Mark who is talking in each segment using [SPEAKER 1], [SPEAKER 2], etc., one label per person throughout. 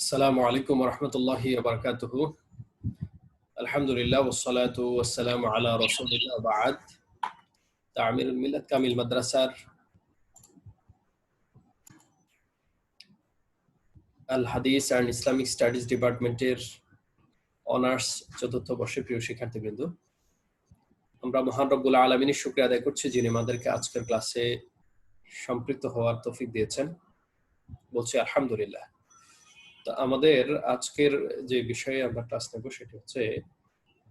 [SPEAKER 1] আসসালামু আলাইকুম ওয়া রাহমাতুল্লাহি ওয়া বারাকাতুহু। আলহামদুলিল্লাহ ওয়াসসালাতু ওয়াসসালামু আলা রাসূলিল্লাহ ওয়া বা'দ। তামিরুল মিল্লাত কামিল মাদ্রাসার আল হাদিস এন্ড ইসলামিক স্টাডিজ ডিপার্টমেন্টের অনার্স চতুর্থ বর্ষের প্রিয় শিক্ষার্থীবৃন্দ, আমরা মহান রব্বুল আলামিনের শুকরিয়া আদায় করছি যিনি আমাদেরকে আজকের ক্লাসে সম্পৃক্ত হওয়ার তৌফিক দিয়েছেন। বলছি আলহামদুলিল্লাহ। তো আমাদের আজকের যে বিষয়ে আমরা ক্লাস নেব সেটি হচ্ছে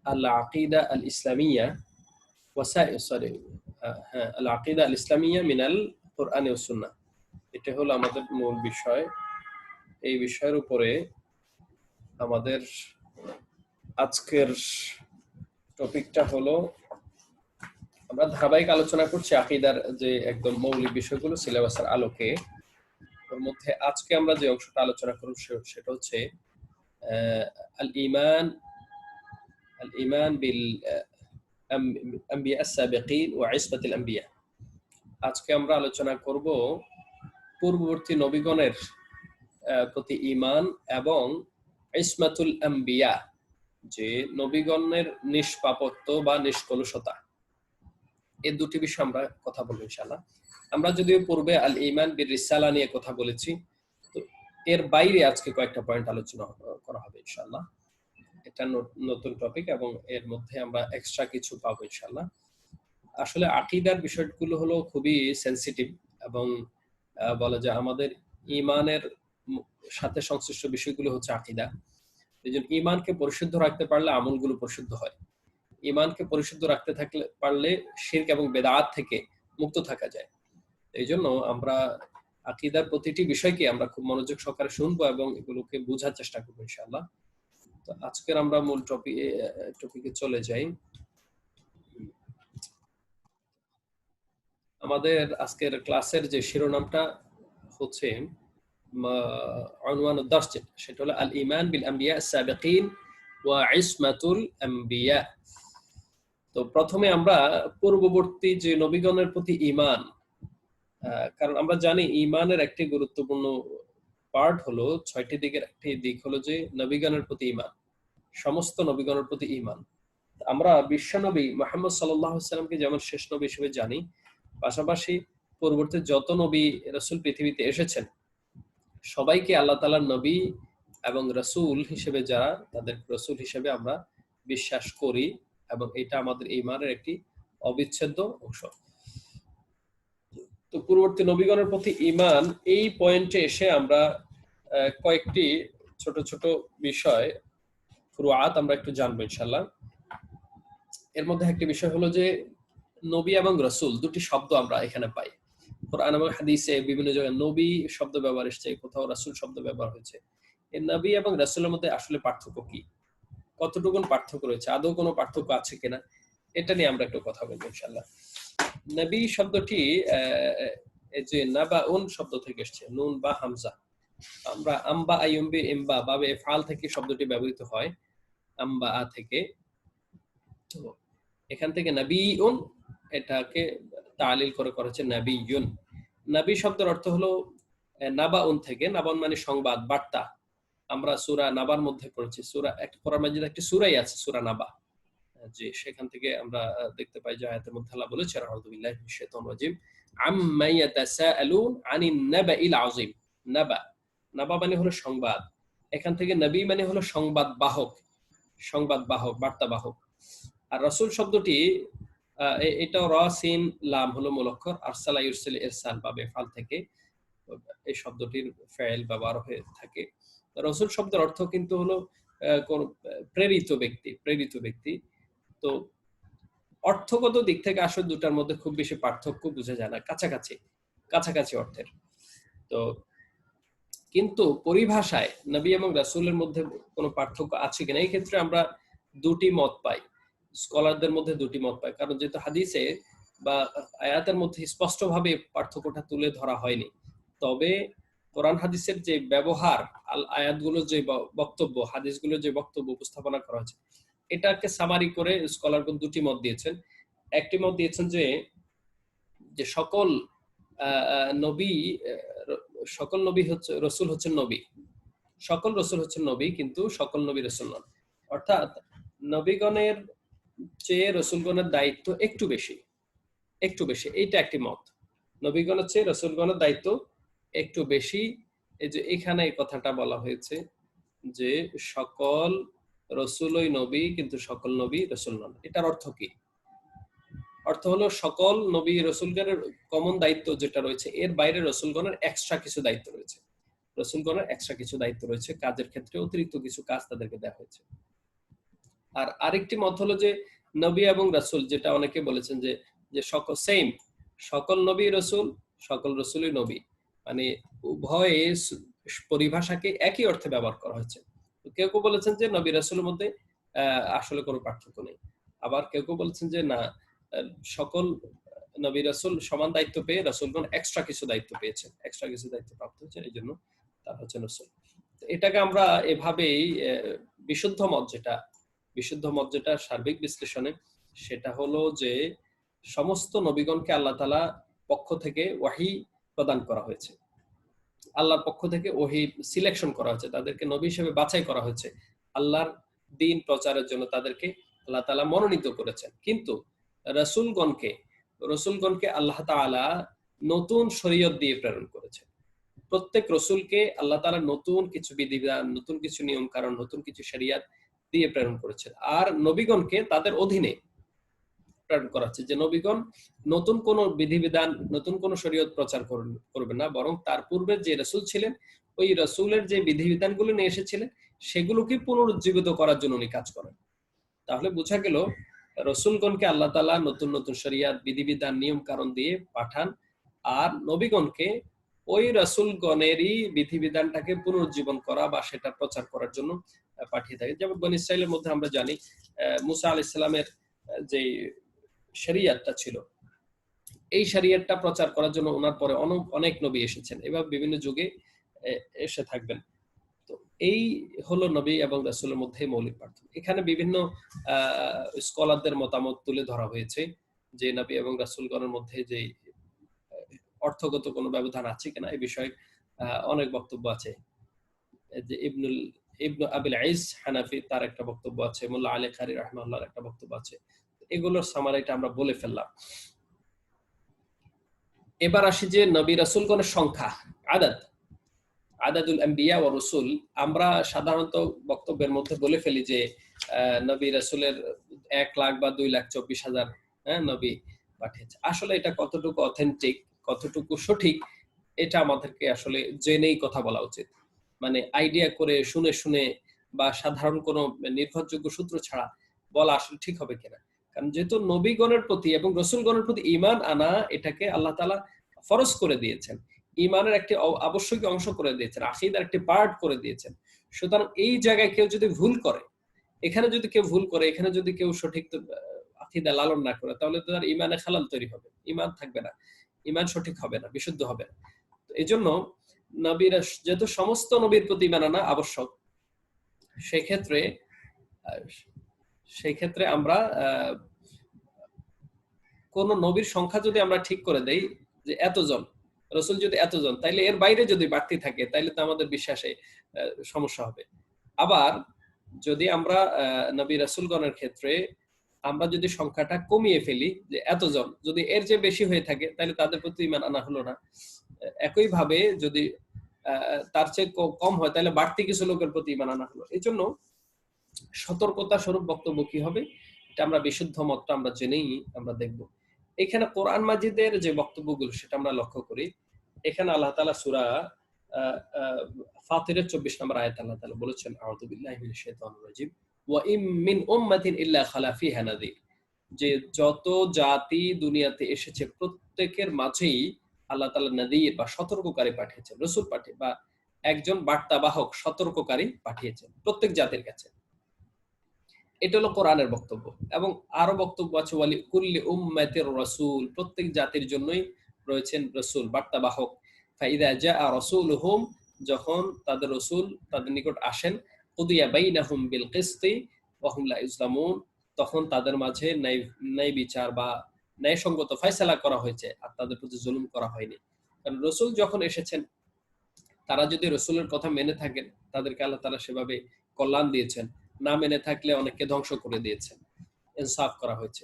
[SPEAKER 1] আল আকিদা আল ইসলামিয়া আল আকিদা আল ইসলামিয়া মিনাল কুরআন ওয়াস সুন্নাহ। এটা হলো আমাদের মূল বিষয়। এই বিষয়ের উপরে আমাদের আজকের টপিকটা হলো, আমরা ধারাবাহিক আলোচনা করছি আকীদার যে একদম মৌলিক বিষয়গুলো সিলেবাসের আলোকে। ওর মধ্যে আজকে আমরা যে অংশটা আলোচনা করব সেটা হচ্ছে আল ঈমান বিল আম্বিয়া আস-সাবিকিন ওয়া ইসমাতুল আম্বিয়া। আজকে আমরা আলোচনা করব পূর্ববর্তী নবীগণের প্রতি ঈমান এবং ইসমাতুল আম্বিয়া, যে নবীগণের নিষ্পাপত্ব বা নিষ্কলুষতা, এই দুটি বিষয়ে আমরা কথা বলবো ইনশাআল্লাহ। আমরা যদিও পূর্বে আল ঈমান বির রিসালা নিয়ে কথা বলেছি, তো এর বাইরে আজকে কয়েকটা পয়েন্ট আলোচনা করা হবে ইনশাআল্লাহ। এটা নতুন টপিক এবং এর মধ্যে আমরা এক্সট্রা কিছু পাবো ইনশাআল্লাহ। আসলে আকীদার বিষয়গুলো হলো খুবই সেনসিটিভ এবং বলা যায় আমাদের ঈমানের সাথে সংশ্লিষ্ট বিষয়গুলো হচ্ছে আকীদা। এইজন্য ঈমানকে পরিশুদ্ধ রাখতে পারলে আমলগুলো পরিশুদ্ধ হয়। ঈমানকে পরিশুদ্ধ রাখতে থাকলে পারলে শিরক এবং বেদাত থেকে মুক্ত থাকা যায়। এইজন্য আমরা আকীদার প্রতিটি বিষয়কে আমরা খুব মনোযোগ সহকারে শুনবো এবং এগুলোকে বোঝার চেষ্টা করবো ইনশাআল্লাহ। তো আজকের আমরা মূল টপিকে চলে যাই। আমাদের আজকের ক্লাসের যে শিরোনামটা হচ্ছে উনওয়ানুদ দারস, সেটা হলো আল ঈমান বিল আম্বিয়া আস-সাবিকিন ওয়া ইসমাতুল আম্বিয়া। তো প্রথমে আমরা পূর্ববর্তী যে নবীগণের প্রতি ঈমান, কারণ আমরা জানি ঈমানের একটি গুরুত্বপূর্ণ পার্ট হলো, 6টি দিকের একটি দিক হলো যে নবীগণের প্রতি ঈমান, সমস্ত নবীগণের প্রতি ঈমান। আমরা বিশ্বনবী মুহাম্মদ সাল্লাল্লাহু আলাইহি ওয়াসাল্লামকে যেমন শেষ নবী হিসেবে জানি, পাশাপাশি পূর্ববর্তী যত নবী রাসূল পৃথিবীতে এসেছেন সবাইকে আল্লাহ তাআলার নবী এবং রাসূল হিসেবে, যারা তাদের রাসূল হিসেবে আমরা বিশ্বাস করি এবং এটা আমাদের ঈমানের একটি অবিচ্ছেদ্য অংশ। তো পূর্ববর্তী নবীগণের প্রতি ঈমান, এই পয়েন্টে এসে আমরা কয়েকটি ছোট ছোট বিষয় ফুরুআত আমরা একটু জানবো ইনশাআল্লাহ। এর মধ্যে একটি বিষয় হলো যে নবী এবং রাসূল দুটি শব্দ আমরা এখানে পাই। কোরআন এবং হাদিসে বিভিন্ন জায়গায় নবী শব্দ ব্যবহার এসেছে, কোথাও রাসূল শব্দ ব্যবহার হয়েছে। এই নবী এবং রাসূলের মধ্যে আসলে পার্থক্য কি, কতটুকু পার্থক্য রয়েছে, আদৌ কোনো পার্থক্য আছে কিনা, এটা নিয়ে আমরা একটু কথা বলবো ইনশাআল্লাহ। নবী শব্দটি এই যে নাবাউন শব্দ থেকে এসেছে, নুন বা হামজা। আমরা আম্বা আইয়ুম্বি ইমবা বাবে ফাল থেকে শব্দটি ব্যবহৃত হয়, আম্বা থেকে। তো এখান থেকে নবীউন এটাকে তালিল করে করেছে নবীয়ুন। নবী শব্দের অর্থ হলো নাবাউন থেকে, নাবাউন মানে সংবাদ, বার্তা। আমরা সূরা নাবার মধ্যে পড়েছি, সূরা একটা কোরআন মাজিদে একটি সূরাই আছে সূরা নাবা, যে সেখান থেকে আমরা দেখতে পাই যে আয়াতের মধ্যে আল্লাহ বলেছে আউযু বিল্লাহি মিনাশ শাইতানির রাজিম আম্মা ইয়াতাসাআলুন আনিন নাবাইল আযীম। নাবা, নাবা মানে হলো সংবাদ। এখান থেকে নবী মানে হলো সংবাদ বাহক, সংবাদ বাহক, বার্তা বাহক। আর রাসূল শব্দটি এটা র সিন লাম হলো মূল অক্ষর, আরসালা ইউরসিল ইরসাল বা বেফাল থেকে এই শব্দটির ফাইল ব্যবহার হয়ে থাকে। রাসূল শব্দের অর্থ কিন্তু হলো কোন প্রেরিত ব্যক্তি, প্রেরিত ব্যক্তি। তো অর্থগত দিক থেকে আসলে দুটার মধ্যে খুব বেশি পার্থক্য বোঝা যায় না, কাছাকাছি কাছাকাছি অর্থের। তো কিন্তু পরিভাষায় নবী এবং রাসূলের মধ্যে কোনো পার্থক্য আছে কিনা, এই ক্ষেত্রে আমরা দুটি মত পাই, স্কলারদের মধ্যে দুটি মত পাই। কারণ যেহেতু হাদিসে বা আয়াতের মধ্যে স্পষ্টভাবে পার্থক্যটা তুলে ধরা হয়নি, তবে কোরআন হাদিসের যে ব্যবহার, আয়াতগুলোর যে বক্তব্য, হাদিসগুলোর যে বক্তব্য উপস্থাপনা করা হয়েছে, এটাকে সামারি করে স্কলারগণ দুটি মত দিয়েছেন। একটি মত দিয়েছেন যে সকল নবী হচ্ছে রাসূল হচ্ছেন নবী, সকল রসুল হচ্ছেন নবী, কিন্তু সকল নবী রসুল নন। অর্থাৎ নবীগণের চেয়ে রসুলগণের দায়িত্ব একটু বেশি, একটু বেশি, এইটা একটি মত। নবীগণের চেয়ে রসুলগণের দায়িত্ব একটু বেশি। এই যে এখানে এই কথাটা বলা হয়েছে যে সকল রসুলই নবী, কিন্তু সকল নবী রসুল নন। এটার অর্থ কি? অর্থ হলো সকল নবী রসুলগণের কমন দায়িত্ব যেটা রয়েছে, এর বাইরে রসুলগণের এক্সট্রা কিছু দায়িত্ব রয়েছে। রসুলগণের এক্সট্রা কিছু দায়িত্ব রয়েছে, কাজের ক্ষেত্রে অতিরিক্ত কিছু কাজ তাদেরকে দেওয়া হয়েছে। আর আরেকটি মত হলো যে নবী এবং রাসূল, যেটা অনেকে বলেছেন যে যে সকল সেম, সকল নবী রসুল, সকল রসুলই নবী, মানে উভয়ে পরিভাষাকে একই অর্থে ব্যবহার করা হয়েছে। কেউ কেউ বলেছেন যে নবী রাসূলের মধ্যে আসলে কোনো পার্থক্য নেই। আবার কেউ কেউ বলেছেন যে না, সকল নবী রাসূল সমান দায়িত্ব পেয়ে রাসূলগণ এক্সট্রা কিছু দায়িত্ব পেয়েছেন, এক্সট্রা কিছু দায়িত্ব প্রাপ্ত হয়েছেন, এই জন্য তার হচ্ছে রাসূল। এটাকে আমরা এভাবেই বিশুদ্ধ মত যেটা, বিশুদ্ধ মত যেটা সার্বিক বিশ্লেষণে, সেটা হলো যে সমস্ত নবীগণকে আল্লাহ তাআলা পক্ষ থেকে ওয়াহী প্রদান করা হয়েছে, আল্লাহর পক্ষ থেকে ওহী সিলেকশন করা হয়েছে, তাদেরকে নবী হিসেবে বাছাই করা হয়েছে, আল্লাহর দ্বীন প্রচারের জন্য তাদেরকে আল্লাহ তাআলা মনোনীত করেছেন। কিন্তু রসুলগণকে আল্লাহ তাআলা নতুন শরীয়ত দিয়ে প্রেরণ করেছেন। প্রত্যেক রসুলকে আল্লাহ তাআলা নতুন কিছু বিধিবিধান, নতুন কিছু নিয়ম কারণ, নতুন কিছু শরিয়াত দিয়ে প্রেরণ করেছেন। আর নবীগণকে তাদের অধীনে প্রেরণ করা হচ্ছে, যে নবীগণ নতুন কোন বিধিবিধান, নতুন কোন শরীয়ত প্রচার করবেন না, বরং তার পূর্বে যে রাসূল ছিলেন ওই রাসূলের যে বিধিবিধানগুলো নিয়ে এসেছিলেন সেগুলোকে পুনরুজ্জীবিত করার জন্য উনি কাজ করেন। তাহলে বোঝা গেল রসুলগণকে আল্লাহ তাআলা নতুন নতুন শরিয়াত, বিধিবিধান, নিয়ম কারণ দিয়ে পাঠান, আর নবীগণকে ওই রসুলগণেরই বিধিবিধানটাকে পুনরুজ্জীবন করা বা সেটা প্রচার করার জন্য পাঠিয়ে থাকে। যেমন বনী ইসরাঈলের মধ্যে আমরা জানি মুসা আলাইহিস সালামের যে শরিয়াতটা ছিল, এই শরিয়াতটা প্রচার করার জন্য ওনার পরে অনেক নবী এসেছেন, এভাবে বিভিন্ন যুগে এসে থাকবেন। তো এই হলো নবী এবং রাসূলের মধ্যে মৌলিক পার্থক্য। এখানে বিভিন্ন স্কলারদের মতামত তুলে ধরা হয়েছে যে নবী এবং রাসূলগণের মধ্যে যে অর্থগত কোনো ব্যবধান আছে কিনা এই বিষয়ে অনেক বক্তব্য আছে। যে ইবনু আবিল আইস হানাফি তার একটা বক্তব্য আছে, মোল্লা আলী কারি রাহমাহুল্লাহর একটা বক্তব্য আছে। এগুলোর সামারিটা আমরা বলে ফেললাম। এবার আসি যে নবী রাসূলগণের সংখ্যা, আদাদুল আম্বিয়া ওয়া রাসূল। আমরা সাধারণত বক্তব্যের মধ্যে বলে ফেলি যে নবী রাসূলের 1 লাখ বা 2,24,000 নবী পাঠিয়েছে। আসলে এটা কতটুকু অথেন্টিক, কতটুকু সঠিক, এটা আমাদেরকে আসলে জেনেই কথা বলা উচিত। মানে আইডিয়া করে শুনে শুনে বা সাধারণ কোনো নির্ভরযোগ্য সূত্র ছাড়া বলা আসলে ঠিক হবে কিনা। কারণ যেহেতু নবীগণের প্রতি এবং রাসূলগণের প্রতি ঈমান আনা, এটাকে আল্লাহ তাআলা ফরজ করে দিয়েছেন, ঈমানের একটি আবশ্যক অংশ করে দিয়েছেন, আকীদার একটি পার্ট করে দিয়েছেন। সুতরাং এই জায়গায় কেউ যদি ভুল করে, এখানে যদি কেউ ভুল করে, এখানে যদি কেউ সঠিক আকীদা লালন না করে, তাহলে তার ঈমানে খালাল তৈরি হবে, ঈমান থাকবে না, ঈমান সঠিক হবে না, বিশুদ্ধ হবে না। তো এজন্য নবীরা, যেহেতু সমস্ত নবীর প্রতি ঈমান আনা আবশ্যক, সেই ক্ষেত্রে আমরা কোন নবীর সংখ্যা যদি আমরা ঠিক করে দেই যে এতজন রাসূল, যদি এতজন, তাইলে এর বাইরে যদি বাড়তি থাকে তাইলে তো আমাদের বিশ্বাসে সমস্যা হবে। আবার যদি আমরা নবী রাসূলগণের ক্ষেত্রে আমরা যদি সংখ্যাটা কমিয়ে ফেলি যে এতজন, যদি এর চেয়ে বেশি হয়ে থাকে তাহলে তাদের প্রতি ঈমান আনা হলো না। একই ভাবে যদি তার চেয়ে কম হয় তাহলে বাড়তি কিছু লোকের প্রতি ঈমান আনা হলো। এজন্য সতর্কতা স্বরূপ বক্তব্য কি হবে, এটা আমরা বিশুদ্ধ মতটা আমরা জেনেই আমরা দেখব। এখানে কোরআন মাজিদের যে বক্তব্যগুলো সেটা আমরা লক্ষ্য করি। এখানে আল্লাহ তাআলা সূরা ফাতিরের 24 নম্বর আয়াত আল্লাহ তাআলা বলেছেন, আউযু বিল্লাহি মিনাশ শাইতানির রাজিম, ওয়া ইম মিন উম্মাতিন ইল্লা খালা ফিহা নাযীর। যে যত জাতি দুনিয়াতে এসেছে প্রত্যেকের মাঝেই আল্লাহ তাআলা নাযীর বা সতর্ককারী পাঠিয়েছেন, রাসূল পাঠিয়ে বা একজন বার্তাবাহক সতর্ককারী পাঠিয়েছেন প্রত্যেক জাতির কাছে। এটা হলো কোরআনের বক্তব্য। এবং আরো বক্তব্য আছে ওয়ালি কুল্লি উম্মাতির রাসূল, প্রত্যেক জাতির জন্যই রয়েছেন রাসূল, বার্তাবাহক। ফাইদা জাআ রাসূলুহুম, যখন তাদের রাসূল তাদের নিকট আসেন, কুদিয়া বাইনাহুম বিল কিসতি ওয়া হুম লা ইউজলামুন, তখন তাদের মাঝে ন্যায় বিচার বা ন্যায়সঙ্গত ফয়সালা করা হয়েছে আর তাদের প্রতি জুলুম করা হয়নি। কারণ রাসূল যখন এসেছেন তারা যদি রসুলের কথা মেনে থাকেন তাদেরকে আল্লাহ তাআলা সেভাবে কল্যাণ দিয়েছেন, না মেনে থাকলে অনেককে ধ্বংস করে দিয়েছেন, ইনসাফ করা হয়েছে।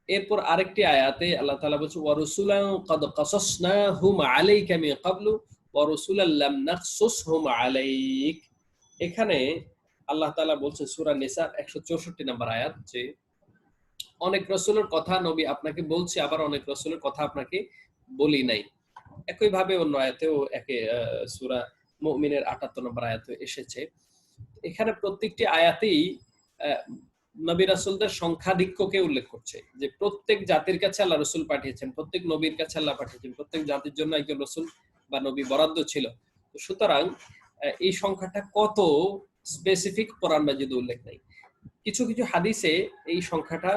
[SPEAKER 1] এরপর আরেকটি আয়াতে আল্লাহ তাআলা বলছে ওয়া রাসূলান ক্বাদ কাসাসনাহুম আলাইকা মিন ক্বাবলু ওয়া রাসূলান লাম নাকসুসহুম আলাইক। এখানে আল্লাহ তাআলা বলছেন সূরা নিসার 164 নম্বর আয়াত যে অনেক রাসূলের কথা নবী আপনাকে বলছি, আবার অনেক রাসূলের কথা আপনাকে বলি নাই। একই ভাবে অন্য আয়াতেও সূরা মুমিনের 78 নম্বর আয়াতে এসেছে। এখানে প্রত্যেকটি আয়াতেই নবী রাসূলদের সংখ্যাধিক্যকে উল্লেখ করছে, যে প্রত্যেক জাতির কাছে আল্লাহ রাসূল পাঠিয়েছেন, প্রত্যেক নবীর কাছে আল্লাহ পাঠিয়েছেন, প্রত্যেক জাতির জন্য একজন রাসূল বা নবী বরাদ্দ ছিল। সুতরাং এই সংখ্যাটা কত স্পেসিফিক কোরআন মাজিদে উল্লেখ নাই। কিছু কিছু হাদিসে এই সংখ্যাটা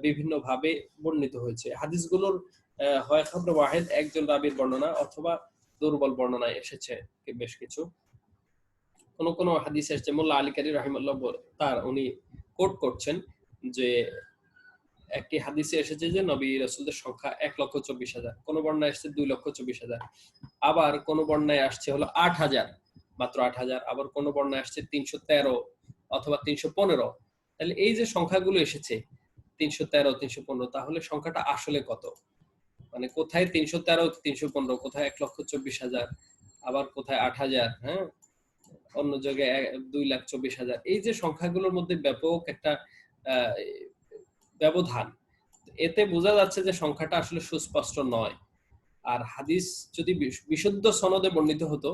[SPEAKER 1] বিভিন্ন ভাবে বর্ণিত হয়েছে। হাদিসগুলোর হয় খবর ওয়াহিদ একজন রাবীর বর্ণনা অথবা দুর্বল বর্ণনায় এসেছে বেশ কিছু। কোন কোন হাদিসে এসেছে, মোল্লা আলী কারি রাহিমাহুল্লাহ তার উনি কোট করছেন যে একটি হাদিসে এসেছে যে নবী রাসূলদের সংখ্যা 1,24,000, কোন বর্ণনায় আসছে 2,24,000, আবার কোন বর্ণনায় আসছে হলো 8,000, মাত্র 8,000, আবার কোন বর্ণনায় আসছে 313 অথবা 315। তাহলে এই যে সংখ্যাগুলো এসেছে 313, 315, তাহলে সংখ্যাটা আসলে কত? মানে কোথায় 313, 315, কোথায় 1,24,000, আবার কোথায় 8,000, হ্যাঁ, অন্য জায়গায় 2,24,000। এই যে সংখ্যাগুলোর মধ্যে ব্যাপক একটা ব্যবধান, এতে বোঝা যাচ্ছে যে সংখ্যাটা আসলে সুস্পষ্ট নয়। আর হাদিস যদি বিশুদ্ধ সনদে বর্ণিত হতো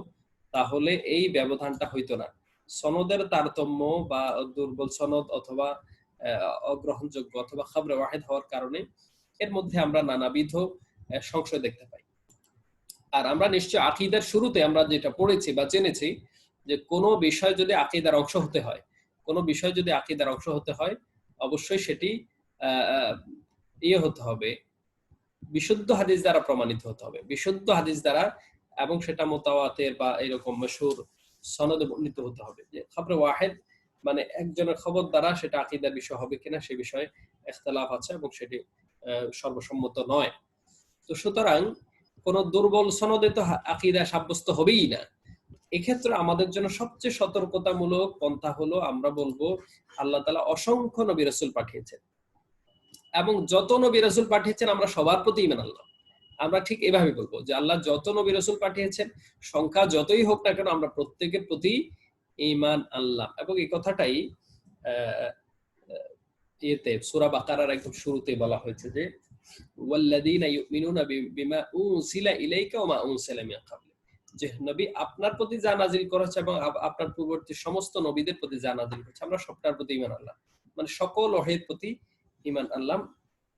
[SPEAKER 1] তাহলে এই ব্যবধানটা হইতো না। সনদের তারতম্য বা দুর্বল সনদ অথবা অগ্রহণযোগ্য অথবা খবরে ওয়াহিদ হওয়ার কারণে এর মধ্যে আমরা নানাবিধ সংশয় দেখতে পাই। আর আমরা নিশ্চয় আকীদার শুরুতে আমরা যেটা পড়েছি বা জেনেছি যে কোনো বিষয় যদি আকীদার অংশ হতে হয়, কোনো বিষয় যদি আকীদার অংশ হতে হয়, অবশ্যই সেটি হতে হবে, বিশুদ্ধ হাদিস দ্বারা প্রমাণিত হতে হবে, বিশুদ্ধ হাদিস দ্বারা, এবং সেটা মুতাওয়াতির বা এরকম মাশহুর সনদে বর্ণিত হতে হবে। যে খবরে ওয়াহিদ মানে একজনের খবর দ্বারা সেটা আকীদার বিষয় হবে কিনা সে বিষয়ে ইখতিলাফ আছে এবং সেটি সর্বসম্মত নয়। তো সুতরাং কোন দুর্বল সনদে তো আকীদা সাব্যস্ত হবেই না। এক্ষেত্রে আমাদের জন্য সবচেয়ে সতর্কতামূলক পন্থা হলো আমরা বলবো আল্লাহ তাআলা অসংখ্য নবী রাসূল পাঠিয়েছেন এবং যত নবী রাসূল পাঠিয়েছেন আমরা সবার প্রতি ঈমান আনলাম। আমরা ঠিক এভাবে বলবো যে আল্লাহ যত নবী রাসূল পাঠিয়েছেন, সংখ্যা যতই হোক না কেন, আমরা প্রত্যেকের প্রতি ঈমান আনলাম। এবং এই কথাটাই সূরা বাকারার একদম শুরুতেই বলা হয়েছে যে ওয়াল্লাযীনা ইউমিনুনা বিমা উনজিলা ইলাইকা ওয়া মা উনজিলা মিন ক্বাবলিক, যে নবী আপনার প্রতি যা নাযিল করা হয়েছে এবং আপনার পূর্ববর্তী সমস্ত নবীদের প্রতি যা নাযিল করেছে আমরা সবটার প্রতি ঈমান আনলাম, মানে সকল ওহীর প্রতি ঈমান আনলাম।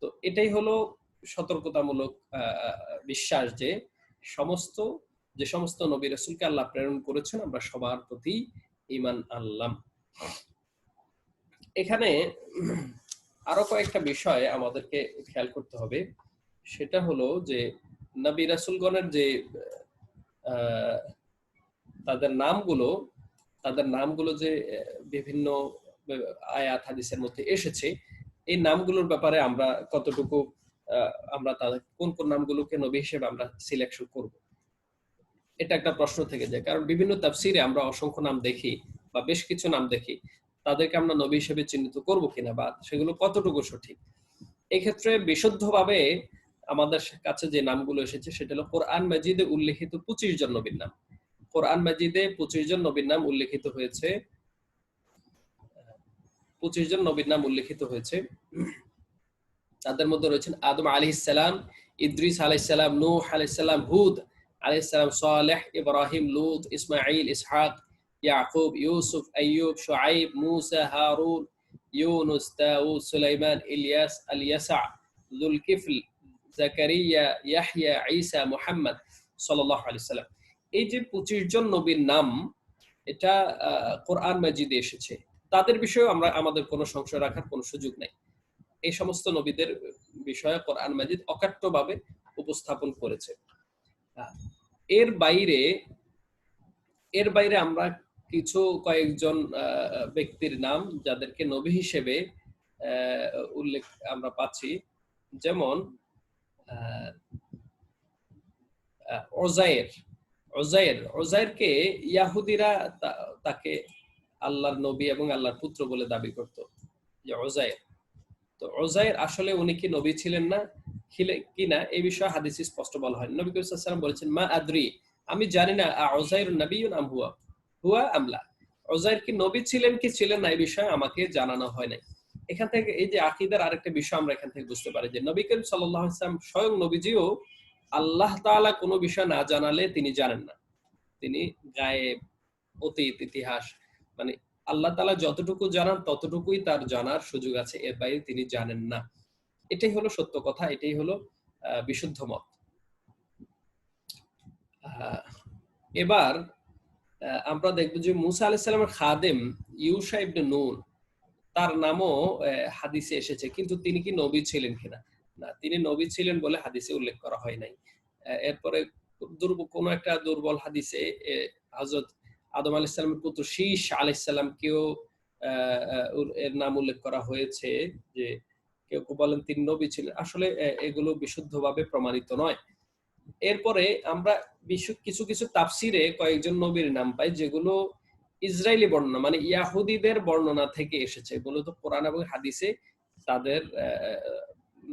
[SPEAKER 1] তো এটাই হলো সতর্কতামূলক বিশ্বাস যে যে সমস্ত নবী রাসূলকে আল্লাহ প্রেরণ করেছেন আমরা সবার প্রতি ঈমান আনলাম। এখানে আরো কয়েকটা বিষয় আমাদেরকে খেয়াল করতে হবে। সেটা হলো যে নবী রাসূলগণের যে তাদের নামগুলো যে বিভিন্ন আয়াত হাদিসের মধ্যে এসেছে, এই নামগুলোর ব্যাপারে আমরা কতটুকু আমরা তাদের কোন কোন নামগুলোকে নবী হিসেবে আমরা সিলেকশন করব, এটা একটা প্রশ্ন থেকে যায়। কারণ বিভিন্ন তাফসিরে আমরা অসংখ্য নাম দেখি বা বেশ কিছু নাম দেখি, তাদেরকে আমরা নবী হিসেবে চিহ্নিত করব কিনা বা সেগুলো কতটুকু সঠিক। এক্ষেত্রে বিশুদ্ধভাবে আমাদের কাছে যে নামগুলো এসেছে সেটা হলো কোরআন মাজিদে উল্লেখিত 25 জন নবীর নাম। কোরআন মাজিদে 25 জন নবীর নাম উল্লেখিত হয়েছে, 25 জন নবীর নাম উল্লেখিত হয়েছে। তাদের মধ্যে রয়েছেন আদম আলাইহিস সালাম, ইদ্রিস আলাইহিস সালাম, নূহ আলাইহিস সালাম, হুদ আলাইহিস সালাম, সালেহ, ইব্রাহিম, লূত, ইসমাঈল, ইসহাক, ইয়াকুব, ইউসুফ, আইয়ুব, শুআইব, মূসা, হারুন, ইউনুস, দাউদ, সুলাইমান, ইলিয়াস, আল-ইয়াসা, যুলকিফল, জাকারিয়া, ইয়াহইয়া, ঈসা, মুহাম্মদ সাল্লাল্লাহু আলাইহি ওয়াসাল্লাম। এই যে 25 জন নবীর নাম, এটা কোরআন মাজিদে এসেছে। তাদের বিষয়ে আমাদের কোনো সংশয় রাখার কোনো সুযোগ নাই। এই সমস্ত নবীদের বিষয়ে কোরআন মাজিদ অকাট্যভাবে উপস্থাপন করেছে। এর বাইরে আমরা কয়েকজন ব্যক্তির নাম যাদেরকে নবী হিসেবে উল্লেখ আমরা পাচ্ছি, যেমন ওজাইরকে ইয়াহুদিরা তাকে আল্লাহর নবী এবং আল্লাহর পুত্র বলে দাবি করত, যে ওজাইর। তো ওজাইর আসলে উনি কি নবী ছিলেন না কিনা এই বিষয়ে হাদিসে স্পষ্ট বলা হয়। নবী করিম সাল্লাল্লাহু আলাইহি ওয়াসাল্লাম বলেছেন, মা আদ্রি, আমি জানি না ওজাইর নবিয়ুন আম হুয়া হুয়া আমলা, ওজাইর কি নবী ছিলেন কি ছিলেন না এই বিষয়ে আমাকে জানানো হয় নাই। এখান থেকে এই যে আকীদার আরেকটা বিষয় আমরা এখান থেকে বুঝতে পারি যে নবী করিম সাল্লাল্লাহু আলাইহি ওয়াসাল্লাম স্বয়ং নবীজিও আল্লাহ তাআলা কোনো বিষয় না জানালে তিনি জানেন না। তিনি গায়েব, অতীত, ইতিহাস, মানে আল্লাহ তাআলা যতটুকু জানান ততটুকুই তার জানার সুযোগ আছে, এর বাইরে তিনি জানেন না। এটাই হলো সত্য কথা, এটাই হলো বিশুদ্ধ মত। এবার আমরা দেখব যে মুসা আলাইহিস সালামের খাদেম ইউশা ইবনে নূন, তার নামও হাদিসে এসেছে, কিন্তু তিনি কি নবী ছিলেন কিনা? না, তিনি নবী ছিলেন বলে হাদিসে উল্লেখ করা হয় নাই। এরপরে কোন একটা দুর্বল হাদিসে হযরত আদম আলাইহিস সালামের পুত্র শীশ আলাইহিস সালামকেও এর নাম উল্লেখ করা হয়েছে, যে কেউ কেউ বলেন তিনি নবী ছিলেন। আসলে এগুলো বিশুদ্ধভাবে প্রমাণিত নয়। এরপরে আমরা কিছু কিছু তাফসিরে কয়েকজন নবীর নাম পাই যেগুলো ইসরায়েলি বর্ণনা, মানে ইয়াহুদীদের বর্ণনা থেকে এসেছে। মূলত কোরআন এবং হাদিসে তাদের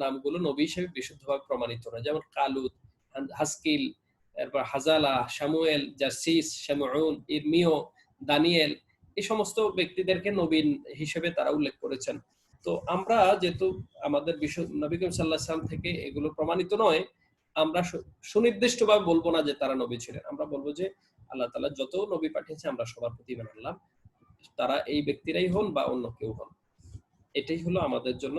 [SPEAKER 1] নামগুলো নবী হিসেবে বিশুদ্ধভাবে প্রমাণিত নয়। যেমন কালুত, হাসকিল, এরপর হাজালা, শামুয়েল, জাসিস, শামউন, ইরমিও, দানিয়েল, এই সমস্ত ব্যক্তিদেরকে নবী হিসেবে তারা উল্লেখ করেছেন। তো আমরা যেহেতু আমাদের নবী করিম সাল্লাল্লাহু আলাইহি ওয়াসাল্লাম থেকে এগুলো প্রমাণিত নয়, আমরা সুনির্দিষ্টভাবে বলবো না যে তারা নবী ছিলেন। আমরা বলবো যে আল্লাহ তাআলা যত নবী পাঠিয়েছে আমরা সবার প্রতি ঈমান আনলাম, তারা এই ব্যক্তিরাই হন বা অন্য কেউ হন। এটাই হলো আমাদের জন্য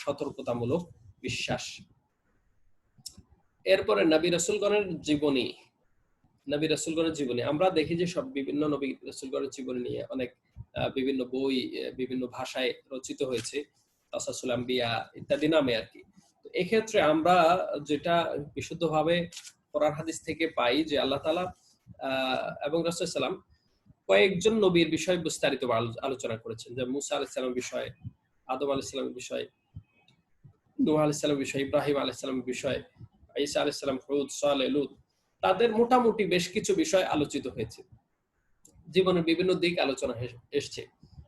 [SPEAKER 1] সতর্কতামূলক বিশ্বাস। এরপরে নবী রাসূলগণের জীবনী, নবী রাসূলগণের জীবনী আমরা দেখি যে সব বিভিন্ন নবী রাসূলগণের জীবনী নিয়ে অনেক বিভিন্ন বই বিভিন্ন ভাষায় রচিত হয়েছে, তাসাসুল আম্বিয়া ইত্যাদি নামে আর কি। তো এক্ষেত্রে আমরা যেটা বিশুদ্ধভাবে কোরআন হাদিস থেকে পাই যে আল্লাহ তাআলা এবং রাসূল সাল্লাল্লাহু আলাইহি ওয়াসাল্লাম কয়েকজন নবীর বিষয় বিস্তারিত আলোচনা করেছেন, যেমন মুসা আলাইহিস সালামের বিষয়, আদম আলাইহিস সালামের বিষয়, নূহ আলাইহিস সালামের বিষয়, ইব্রাহিম আলাইহিস সালামের বিষয়, ঈসা আলাইহিস সালাম, হুদ, সালেহ, লূত, তাদের মোটামুটি বেশ কিছু বিষয় আলোচিত হয়েছে। জীবনের বিভিন্ন দিক আলোচনা এসেছে,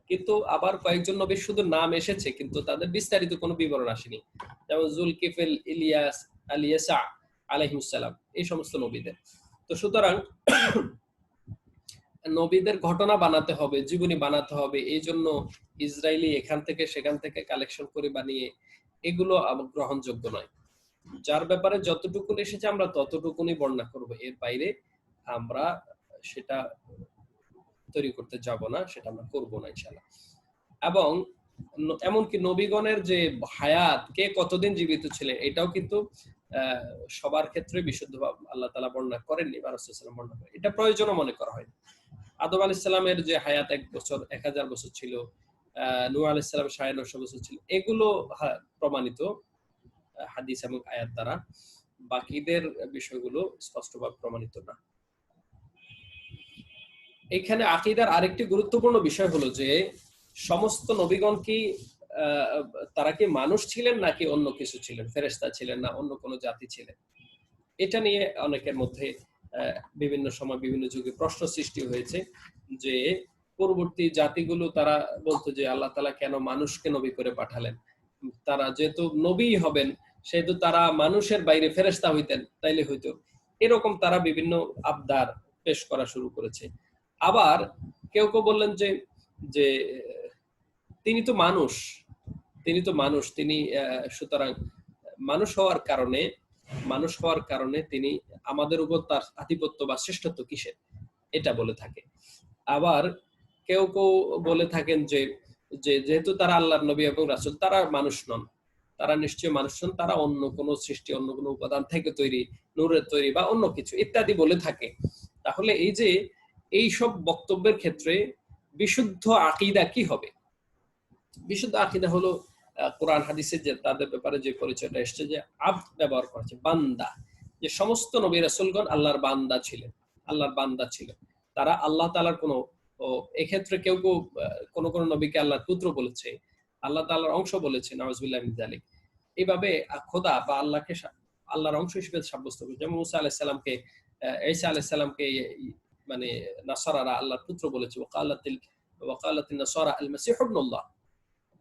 [SPEAKER 1] কিন্তু আবার কয়েকজন নবীর শুধু নাম এসেছে, কিন্তু তাদের বিস্তারিত কোনো বিবরণ আসেনি। যেমন যুলকিফল, ইলিয়াস, আলিয়াসা আলাইহিস সালাম, এই সমস্ত নবীদের। তো সুতরাং নবীদের ঘটনা বানাতে হবে, জীবনী বানাতে হবে, এই জন্য ইসরায়েলি এখান থেকে সেখান থেকে কালেকশন করে বানিয়ে এগুলো গ্রহণযোগ্য নয়। যার ব্যাপারে যতটুকু এসেছে আমরা ততটুকুনি বর্ণনা করব, এর বাইরে আমরা সেটা তৈরি করতে যাব না, সেটা আমরা করব না ইনশাআল্লাহ। এবং এমনকি নবীগণের যে হায়াত, কে কতদিন জীবিত ছিলেন, এটাও কিন্তু সবার ক্ষেত্রে বিশুদ্ধভাবে আল্লাহ তাআলা বর্ণনা করেননি বা রাসূল সাল্লাল্লাহু আলাইহি ওয়াসাল্লাম বর্ণনা করেন, এটা প্রয়োজনও মনে করা হয়। আদম আলাইহিস সালামের যে হায়াত 1 বছর 1000 বছর ছিল, নূহ আলাইহিস সালাম 950 বছর ছিল, এগুলো প্রমাণিত হাদিস এবং আয়াত দ্বারা, বাকিদের বিষয়গুলো স্পষ্টভাবে প্রমাণিত না। এখানে আকীদার আরেকটি গুরুত্বপূর্ণ বিষয় হলো যে সমস্ত নবীগণ কি তারা কি মানুষ ছিলেন নাকি অন্য কিছু ছিলেন, ফেরেশতা ছিলেন না অন্য কোনো জাতি ছিলেন? এটা নিয়ে অনেকের মধ্যে বিভিন্ন সময় বিভিন্ন যুগে প্রশ্ন সৃষ্টি হয়েছে যে পরবর্তী জাতিগুলো তারা বলতো যে আল্লাহ তাআলা কেন মানুষকে নবী করে পাঠালেন, তারা যেহেতু নবী হবেন সেহেতু তারা মানুষের বাইরে ফেরেশতা হইতেন তাইলে হইতো, এরকম তারা বিভিন্ন আবদার পেশ করা শুরু করেছে। আবার কেউ কেউ বললেন যে যে তিনি তো মানুষ, তিনি সুতরাং মানুষ হওয়ার কারণে তিনি আমাদের উপর তার আধিপত্য বা শ্রেষ্ঠত্ব কিসের, এটা বলে থাকে। আবার কেউ কেউ বলে থাকেন যে যেহেতু তারা আল্লাহর নবী এবং রাসূল, তারা মানুষ নন, তারা নিশ্চয়ই মানুষ নন, তারা অন্য কোনো সৃষ্টি, অন্য কোনো উপাদান থেকে তৈরি, নূরের তৈরি বা অন্য কিছু ইত্যাদি বলে থাকে। তাহলে এই যে এই সব বক্তব্যের ক্ষেত্রে বিশুদ্ধ আকীদা কি হবে? বিশুদ্ধ আকীদা হলো কোরআন হাদিসে যে তাদের ব্যাপারে যে পরিচয়টা এসেছে যে আব্দ ব্যবহার করেছে, বান্দা, যে সমস্ত নবী রাসূলগণ আল্লাহর বান্দা ছিলেন, তারা আল্লাহ তাআলার কোনো, এক্ষেত্রে কেউ কেউ কোন নবীকে আল্লাহর পুত্র বলেছে, আল্লাহ তাআলার অংশ বলেছে, নাউজুবিল্লাহ মিন যালিক, এইভাবে খোদা বা আল্লাহকে আল্লাহর অংশ হিসেবে সাব্যস্ত করেছে। যেমন মুসা আলাইহিস সালামকে ঈসা আলাইহিস সালামকে মানে নাসারারা আল্লাহর পুত্র বলেছে, ওয়াকালাতিন নাসারা আল মাসীহ ইবনুল্লাহ,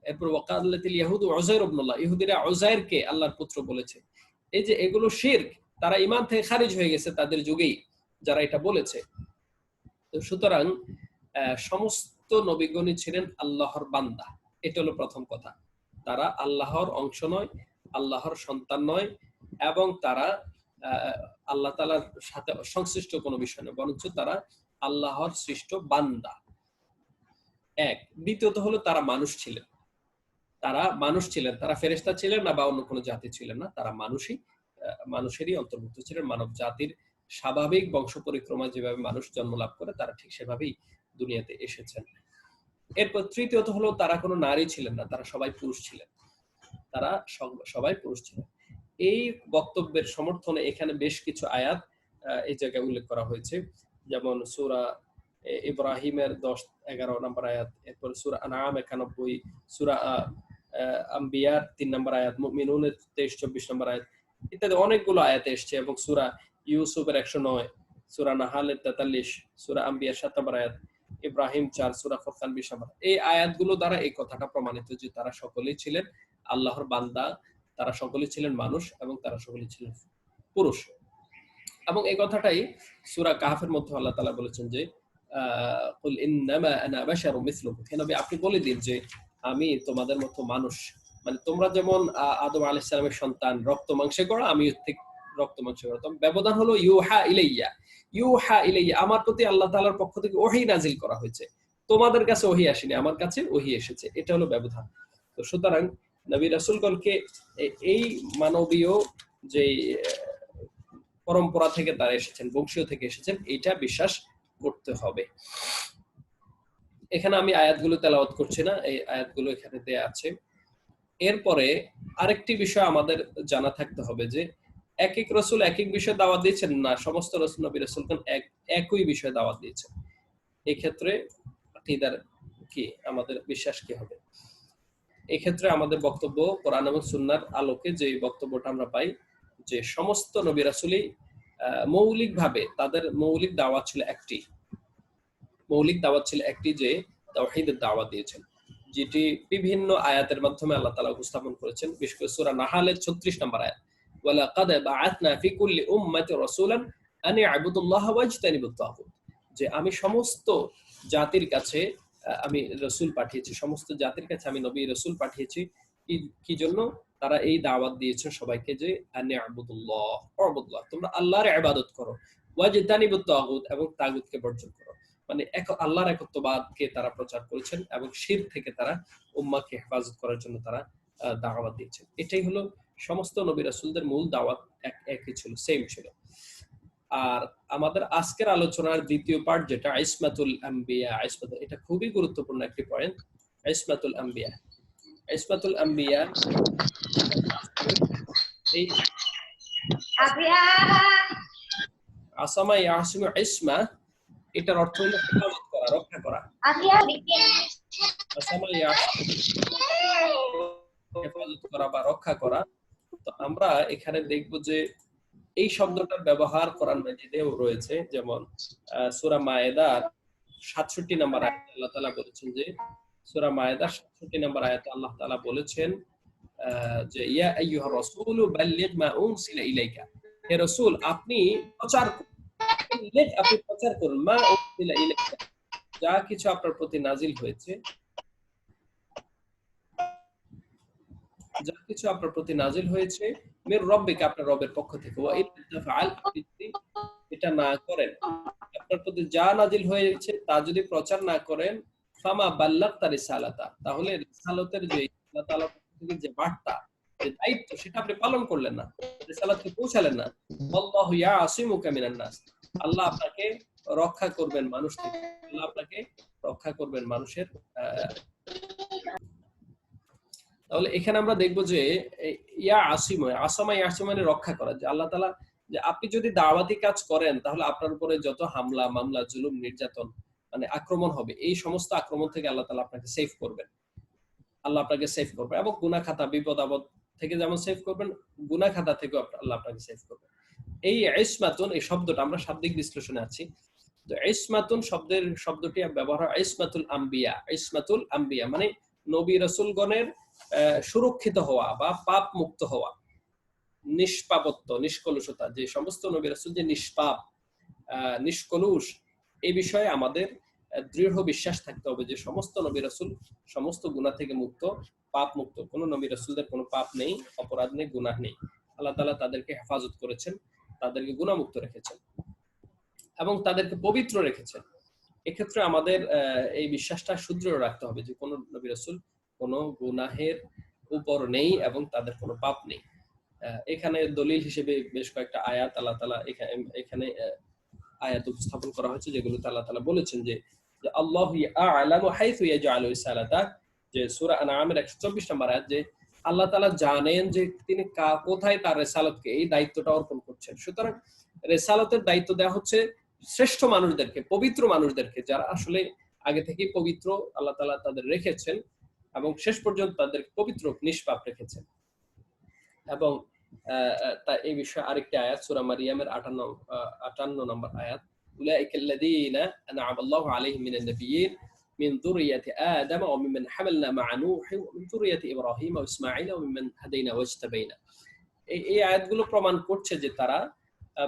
[SPEAKER 1] এরপর ওয়াকালাতিল ইয়াহুদ উযাইর ইবনুল্লাহ, ইহুদিরা উযাইরকে আল্লাহর পুত্র বলেছে। এই যে এগুলো শিরক, তারা ঈমান থেকে খারিজ হয়ে গেছে তাদের যুগেই যারা এটা বলেছে। তো সুতরাং সমস্ত নবীগণই ছিলেন আল্লাহর বান্দা, এটা হলো প্রথম কথা। তারা আল্লাহর অংশ নয়, আল্লাহর সন্তান নয়, এবং তারা আল্লাহ তাআলার সাথে সংশ্লিষ্ট কোনো বিষয় নয়, বরঞ্চ তারা আল্লাহর সৃষ্ট বান্দা। এক। দ্বিতীয়ত হলো তারা মানুষ ছিলেন। তারা ফেরেশতা ছিলেন না বা অন্য কোনো জাতি ছিলেন না, তারা মানুষেরই অন্তর্ভুক্ত ছিলেন। মানব জাতির স্বাভাবিক বংশ পরিক্রমায় যেভাবে মানুষ জন্ম লাভ করে তারা ঠিক সেভাবেই দুনিয়াতে এসেছেন। এরপর তৃতীয়ত হলো তারা কোনো নারী ছিলেন না, তারা সবাই পুরুষ ছিলেন। এই বক্তব্যের সমর্থনে এখানে বেশ কিছু আয়াত এই জায়গায় উল্লেখ করা হয়েছে, যেমন সূরা ইব্রাহিমের 10-11 নম্বর আয়াত, এরপর সূরা আনআম 91, সূরা আম্বিয়ার 3 নম্বর আয়াত, মুমিনুনের 23-24 নম্বর আয়াত ইত্যাদি অনেকগুলো আয়াত এসেছে, এবং সূরা ইউসুফের 109, সূরা নাহালের 43, সূরা আম্বিয়ার 7 নম্বর আয়াত, ইব্রাহিম 4, সূরা ফুরকান 20 নম্বর। এই আয়াতগুলো দ্বারা এই কথাটা প্রমাণিত যে তারা সকলেই ছিলেন আল্লাহর বান্দা, তারা সকলেই ছিলেন মানুষ, এবং তারা সকলেই ছিলেন পুরুষ। এবং এই কথাটাই সূরা কাহফের মধ্যে আল্লাহ তাআলা বলেছেন যে কুল ইন্নামা আনা বাশারুম মিসলুকুম, হে নবী আপনি বলে দিন যে আমি তোমাদের মতো মানুষ, মানে তোমরা যেমন আদম আলাইহিস সালামের সন্তান রক্ত মাংসে গড়া, আমি ঠিক রক্ত মাংসে গড়া। তবে ব্যবধান হলো ইউহা ইলাইয়া, আমার প্রতি আল্লাহ তাআলার পক্ষ থেকে ওহী নাজিল করা হয়েছে, তোমাদের কাছে ওহী আসেনি, আমার কাছে ওহী এসেছে, এটা হলো ব্যবধান। তো সুতরাং নবী রাসূলগণকে এই মানবীয় যে পরম্পরা থেকে তারা এসেছেন, বংশীয় থেকে এসেছেন, এটা বিশ্বাস করতে হবে। এখানে আমি আয়াতগুলো তেলাওয়াত করছি না, এই আয়াতগুলো এখানে দেয়া আছে। এরপরে আরেকটি বিষয় আমাদের জানা থাকতে হবে যে এক এক রাসূল এক এক বিষয়ে দাওয়াত দিয়েছেন না, সমস্ত রাসূল নবী রাসূলগণ একই বিষয়ে দাওয়াত দিয়েছেন। এই ক্ষেত্রে আকীদার কি, আমাদের বিশ্বাস কি হবে? এই ক্ষেত্রে আমাদের বক্তব্য কোরআন এবং সুন্নাহর আলোকে যে বক্তব্যটা আমরা পাই যে সমস্ত নবী রাসূলই মৌলিকভাবে তাদের মৌলিক দাওয়াত ছিল একটি যে তাওহীদের দাওয়াত দিয়েছেন, যেটি বিভিন্ন আয়াতের মাধ্যমে আল্লাহ তাআলা উপস্থাপন করেছেন। বিশেষ করে সূরা নাহালের 36 নম্বর আয়াত, ওয়ালাকাদ বাআথনা ফি কুল্লি উম্মাতি রাসূলান আন ইয়াবুদুল্লাহা ওয়াজতানিবুত তাগুত, যে আমি সমস্ত জাতির কাছে আমি রাসূল পাঠিয়েছি, সমস্ত জাতির কাছে আমি নবী রাসূল পাঠিয়েছি, কি জন্য? তারা এই দাওয়াত দিয়েছেন সবাইকে যে আন ইয়াবুদুল্লাহ, তোমরা আল্লাহর ইবাদত করো, ওয়াজতানিবুত তাগুত, এবং তাগুতকে বর্জন করো। মানে আল্লাহর একত্ববাদকে তারা প্রচার করেছেন, এবং শিরক থেকে তারা উম্মাহকে হেফাজত করার জন্য তারা দাওয়াত দিয়েছেন। এটাই হলো সমস্ত নবী রাসূলদের মূল দাওয়াত, একই ছিল, সেম ছিল। আর আমাদের আজকের আলোচনার দ্বিতীয় পার্ট যেটা ইসমাতুল আম্বিয়া, এটা খুবই গুরুত্বপূর্ণ একটি পয়েন্ট। ইসমাতুল আম্বিয়া এই আসামা ইয়াসিমু ইসমা, এটার অর্থ হলো হেফাজত করা, রক্ষা করা। হেফাজত করা বা রক্ষা করা। তো আমরা এখানে দেখব যে এই শব্দটার ব্যবহার কোরআন মাজিদেও রয়েছে, যেমন সূরা মায়েদার 67 নম্বর আয়াতে আল্লাহ তাআলা বলেছেন যে সূরা মায়েদার 67 নম্বর আয়াতে আল্লাহ তাআলা বলেছেন যে ইয়া আইয়ুহার রাসূলু বাল্লিগ মা উনসিলা ইলাইকা, হে রাসূল আপনি প্রচার করুন মা উনসিলা ইলাইকা, যা কিছু আপনার প্রতি নাজিল হয়েছে, মির রব্বিকা, আপনার রবের পক্ষ থেকে, ওয়া ইন তাফআল, আপনি যদি এটা না করেন, আপনার প্রতি যা নাজিল হয়েছে তা যদি প্রচার না করেন, ফামা বাল্লাগতা রিসালাতা, তাহলে রিসালাতের যে আল্লাহ তাআলার পক্ষ থেকে যে বার্তা, যে দায়িত্ব, সেটা আপনি পালন করলেন না, রিসালাতকে পৌঁছালেন না। আল্লাহু ইয়াসিমুকা মিনান নাস, আল্লাহ আপনাকে রক্ষা করবেন মানুষ থেকে, আল্লাহ আপনাকে রক্ষা করবেন মানুষের। তাহলে এখানে আমরা দেখবো যে আসামা মানে রক্ষা করা, যে আল্লাহ তাআলা যে আপনি যদি দাওয়াতি কাজ করেন তাহলে আপনার উপরে যত হামলা মামলা জুলুম নির্যাতন মানে আক্রমণ হবে, এই সমস্ত আক্রমণ থেকে আল্লাহ তাআলা আপনাকে সেভ করবেন, এবং গুনাহ খাতা বিপদ আপদ থেকে যেমন সেভ করবেন, গুনাহ খাতা থেকেও আল্লাহ আপনাকে সেভ করবেন। এই ইসমাতুন এই শব্দটা আমরা শাব্দিক বিশ্লেষণে আছি। তো ইসমাতুন শব্দটি ব্যবহার হয় ইসমাতুল আম্বিয়া। ইসমাতুল আম্বিয়া মানে নবী রাসূলগণের সুরক্ষিত হওয়া বা পাপ মুক্ত হওয়া, নিষ্পাপত্ব, নিষ্কলুষতা, যে সমস্ত নবী রাসূল যে নিষ্পাপ, নিষ্কলুষ, এই বিষয়ে আমাদের দৃঢ় বিশ্বাস থাকতে হবে যে সমস্ত নবী রাসূল সমস্ত গুনাহ থেকে মুক্ত, পাপ মুক্ত। কোন নবী রাসূলদের কোনো পাপ নেই, অপরাধ নেই, গুনাহ নেই। আল্লাহ তাআলা তাদেরকে হেফাজত করেছেন, তাদেরকে গুনাহমুক্ত রেখেছেন এবং তাদেরকে পবিত্র রেখেছেন। এক্ষেত্রে আমাদের এই বিশ্বাসটা সুদৃঢ় রাখতে হবে যে কোন নবী রাসূল কোনো গুনাহের উপর নেই এবং তাদের কোনো পাপ নেই। এখানে দলিল হিসেবে বেশ কয়েকটা আয়াত আল্লাহ তাআলা এখানে আয়াত উপস্থাপন করা হয়েছে, যেগুলোতে আল্লাহ তাআলা বলেছেন যে আল্লাহু আ'লামু হাইথু ইয়াজআলু রিসালাতা, যে সূরা আনআমের 124 নম্বর আয়াত, যে আল্লাহ তাআলা জানেন যে তিনি কোথায় তার রিসালাতকে, এই দায়িত্বটা অর্পণ করছেন। সুতরাং রিসালাতের দায়িত্ব দেওয়া হচ্ছে শ্রেষ্ঠ মানুষদেরকে, পবিত্র মানুষদেরকে, যারা আসলে আগে থেকেই পবিত্র আল্লাহ তাআলা তাদের রেখেছেন এবং শেষ পর্যন্ত তাদের পবিত্র নিষ্পাপ রেখেছেন। এবং এই বিষয়ে আরেকটি আয়াত সূরা মারিয়ামের 58 নম্বর আয়াত, উলাইকাল্লাযীনা আন'আমা আল্লাহু আলাইহিম মিনান নাবিয়্যিন মিন যুররিয়্যাতি আদম ওয়া মিম্মান হামালনা মা'a নূহ ওয়া মিন যুররিয়্যাতি ইব্রাহিম ওয়া ইসমাঈল ওয়া মিম্মান হাদাইনা ওয়াজতাবাইনা। এই আয়াতগুলো প্রমাণ করছে যে তারা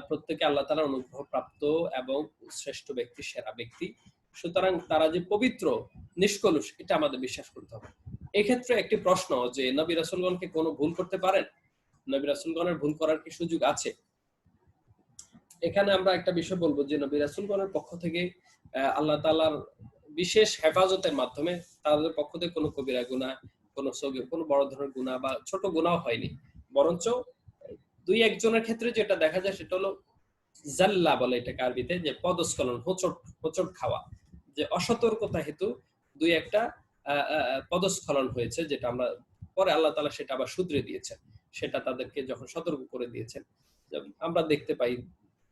[SPEAKER 1] প্রত্যেকে আল্লাহ তাআলার অনুগ্রহ প্রাপ্ত এবং শ্রেষ্ঠ ব্যক্তি, সেরা ব্যক্তি। সুতরাং তারা যে পবিত্র, নিষ্কলুষ, এটা আমাদের বিশ্বাস করতে হবে। এক্ষেত্রে একটি প্রশ্ন, যে নবী রাসূলগণকে কোনো ভুল করতে পারেন? নবী রাসূলগণের ভুল করার কি সুযোগ আছে? এখানে আমরা একটা বিষয় বলবো যে নবী রাসূলগণের পক্ষ থেকে আল্লাহ তাআলার বিশেষ হেফাজতের মাধ্যমে তাদের পক্ষ থেকে কোনো কবিরা গুনাহ, কোনো বড় ধরনের গুনাহ বা ছোট গুনাহ হয়নি। বরঞ্চ দুই একজনের ক্ষেত্রে যেটা দেখা যায় সেটা হলো জাল্লা বলে এটাকে আরবিতে, যে পদস্খলন, হোঁচট খাওয়া, যে অসতর্কতা হেতু দুই একটা পদস্খলন হয়েছে, যেটা আমরা পরে আল্লাহ তাআলা সেটা আবার শুধরে দিয়েছেন। সেটা তাদেরকে যখন সতর্ক করে দিয়েছেন, আমরা দেখতে পাই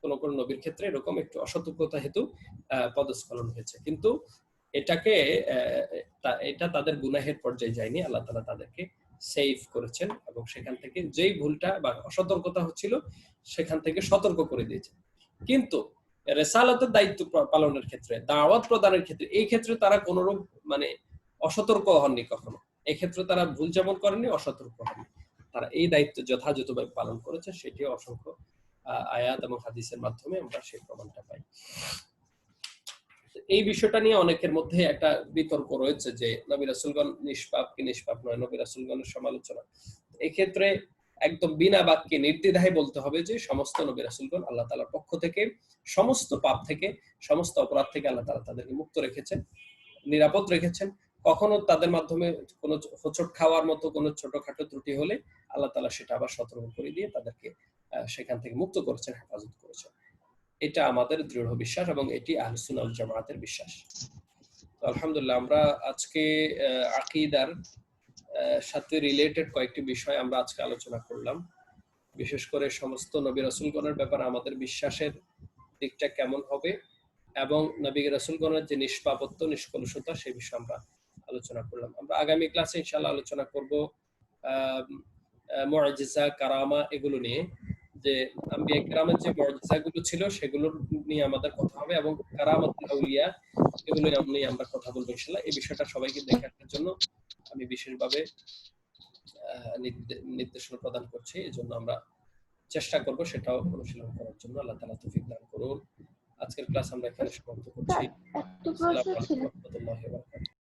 [SPEAKER 1] কোন কোন নবীর ক্ষেত্রে এরকম একটু অসতর্কতা হেতু পদস্খলন হয়েছে, কিন্তু এটাকে এটা তাদের গুনাহের পর্যায়ে যায়নি। আল্লাহ তাআলা তাদেরকে সেভ করেছেন এবং সেখান থেকে যেই ভুলটা বা অসতর্কতা হচ্ছিল সেখান থেকে সতর্ক করে দিয়েছেন। কিন্তু রিসালাতের দায়িত্ব পালনের ক্ষেত্রে, দাওয়াত প্রদানের ক্ষেত্রে, এই ক্ষেত্রে তারা কোনরূপ মানে অসতর্ক হননি কখনো। এই ক্ষেত্রে তারা ভুল যেমন করেননি, অসতর্ক হননি। তারা এই দায়িত্ব যথাযথভাবে পালন করেছে, সেটিও অসংখ্য আয়াত এবং হাদিসের মাধ্যমে আমরা সেই প্রমাণটা পাই। এই বিষয়টা নিয়ে অনেকের মধ্যে একটা বিতর্ক রয়েছে যে নবী রাসূলগণ নিষ্পাপ কি নিষ্পাপ নয়, নবী রাসূলগণের সমালোচনা। এই ক্ষেত্রে একদম বিনা বাক্যে নির্দ্বিধায় বলতে হবে যে সমস্ত নবী রাসূলগণ আল্লাহ তাআলার পক্ষ থেকে সমস্ত পাপ থেকে, সমস্ত অপরাধ থেকে আল্লাহ তাআলা তাদেরকে মুক্ত রেখেছেন, নিরাপদ রেখেছেন। কখনো তাদের মাধ্যমে কোনো হোঁচট খাওয়ার মতো কোনো ছোটখাটো ত্রুটি হলে আল্লাহ তাআলা সেটা আবার সতর্ক করে দিয়ে তাদেরকে সেখান থেকে মুক্ত করেছেন, হেফাজত করেছেন। এটা আমাদের দৃঢ় বিশ্বাস এবং এটি আহলুস সুন্নাহ ওয়াল জামায়াতের বিশ্বাস। তো আলহামদুলিল্লাহ, আমরা আজকে আকীদার সাথে রিলেটেড কয়েকটি বিষয় আমরা আজকে আলোচনা করলাম। বিশেষ করে সমস্ত নবী রাসূলগণের ব্যাপারে আমাদের বিশ্বাসের দিকটা কেমন হবে এবং নবী রাসূলগণের যে নিষ্পাপত্ব, নিষ্কলুষতা, সেই বিষয়ে আমরা আলোচনা করলাম। আমরা আগামী ক্লাসে ইনশাআল্লাহ আলোচনা করব মুআজিজা, কারামা, এগুলো নিয়ে, যে আম্বিয়া কেরামের যে মুআজিজাগুলো ছিল সেগুলো নিয়ে আমাদের কথা হবে এবং কারামাতুল আউলিয়া, এগুলো নিয়ে আমরা কথা বলবো ইনশাআল্লাহ। এই বিষয়টা সবাইকে দেখার জন্য আমি বিশেষভাবে নির্দেশনা প্রদান করছি। এজন্য আমরা চেষ্টা করব সেটাও অনুশীলন করার জন্য। আল্লাহ তাআলা তৌফিক দান করুন। আজকের ক্লাস আমরা এখানে সমাপ্ত করছি। আসসালামু আলাইকুম ওয়া রাহমাতুল্লাহি ওয়া বারাকাতুহু।